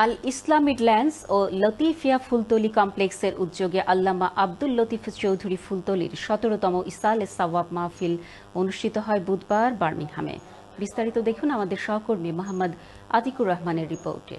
আল ইসলাম Midlands ও লতিফিয়া ফুলতলি কমপ্লেক্সের উদ্যোগে আল্লামা আব্দুল লতিফ চৌধুরী ফুলতলির ১৭তম ইসালে সাওয়াব মাহফিল অনুষ্ঠিত হয় বুধবার বার্মিংহামে। বিস্তারিত দেখুন আমাদের সহকর্মী মোহাম্মদ আতিকুর রহমানের রিপোর্টে।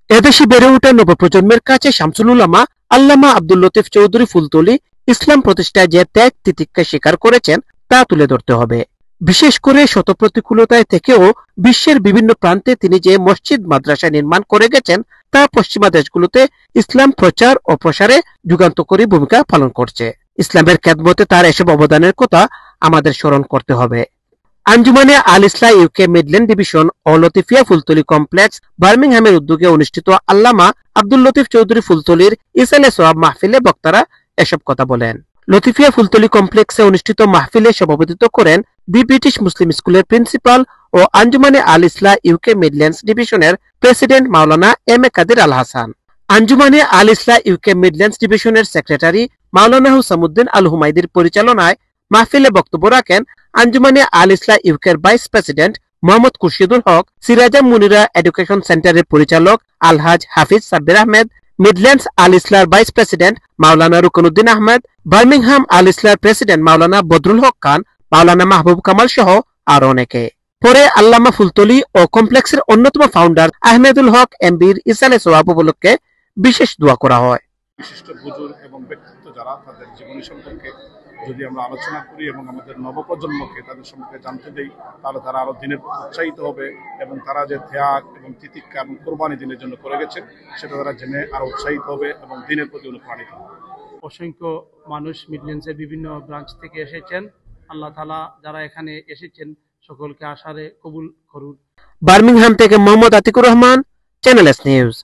এদেশে বেড়ে ওঠা নবপ্রজন্মের কাছে শামসুল উলামা আল্লামা আব্দুল লতিফ চৌধুরী ফুলতলি ইসলাম প্রতিষ্ঠায় যে ত্যাগ তিতিক্ষা স্বীকার করেছেন তা তুলে ধরতে হবে। বিশেষ করে শত প্রতিকূলতায় থেকেও বিশ্বের বিভিন্ন প্রান্তে তিনি যে মসজিদ মাদ্রাসা নির্মাণ করে গেছেন তা পশ্চিমা দেশগুলোতে ইসলাম প্রচার ও প্রসারে যুগান্তকারী ভূমিকা পালন করছে। ইসলামের খেদমতে তার এসব অবদানের কথা আমাদের স্মরণ করতে হবে। আঞ্জুমানে আল ইসলাহ ইউকে মিডল্যান্ড ডিভিশন ও লতিফিয়া ফুলতলি কমপ্লেক্স বার্মিংহামের উদ্যোগে অনুষ্ঠিত আল্লামা আব্দুল লতিফ চৌধুরী ফুলতলির ইসালে সোয়াব মাহফিলে বক্তারা এসব কথা বলেন। লতিফিয়া ফুলতলি কমপ্লেক্সে অনুষ্ঠিত মাহফিলে সভাপতিত্ব করেন দি ব্রিটিশ মুসলিম স্কুলের প্রিন্সিপাল ও আঞ্জুমানে আল ইসলাহ ইউকে মিডল্যান্ডস ডিভিশনের president Maulana M A Quader Al Hasan. Anjumane Al ইসলাহ UK Midlands ডিভিশনের সেক্রেটারি মাওলানা হুসামুদ্দিন আল হুমায়দির পরিচালনায় মাহফিলে বক্তব্য রাখেন আঞ্জুমানে আল ইসলাহ ইউকের ভাইস প্রেসিডেন্ট মোহাম্মদ খুরশিদুল হক, সিরাজা মুনিরা এডুকেশন সেন্টারের পরিচালক আলহাজ হাফিজ সাব্বির আহমেদ, মিডল্যান্ডস আল ইসলাহর ভাইস প্রেসিডেন্ট মাওলানা রুকনুদ্দিন আহমেদ, বার্মিংহাম আল ইসলাহর প্রেসিডেন্ট মাওলানা বদরুল হক খান, মাওলানা মাহবুব কামাল সহ আরো অনেকে। পরে আল্লামা ফুলতলি ও কমপ্লেক্সের অন্যতম ফাউন্ডার আহমেদুল হক এমবির ইসালে সোয়াব উপলক্ষে বিশেষ দোয়া করা হয়। বিশিষ্ট বুজুর্গ এবং ব্যক্তিত্ব যারা, তাদের জীবনী সম্পর্কে যদি আমরা আলোচনা করি এবং আমাদের নবপ্রজন্মকে তাদের সম্পর্কে জানতে দেই, তাহলে তারা আরো দিনের প্রতি উৎসাহিত হবে এবং তারা যে ত্যাগ এবং তিতিক্ষা এবং কোরবানি দিনের জন্য করে গেছে সেটা তারা জেনে আরো উৎসাহিত হবে এবং দিনের প্রতি অনুপ্রাণিত হবে। অসংখ্য মানুষ মিডল্যান্ডসের বিভিন্ন ব্রাঞ্চ থেকে এসেছেন। আল্লাহ তাআলা যারা এখানে এসেছেন সকলকে আশারে কবুল করুন। বার্মিংহাম থেকে Mohammad Atikur Rahman, Channel S news.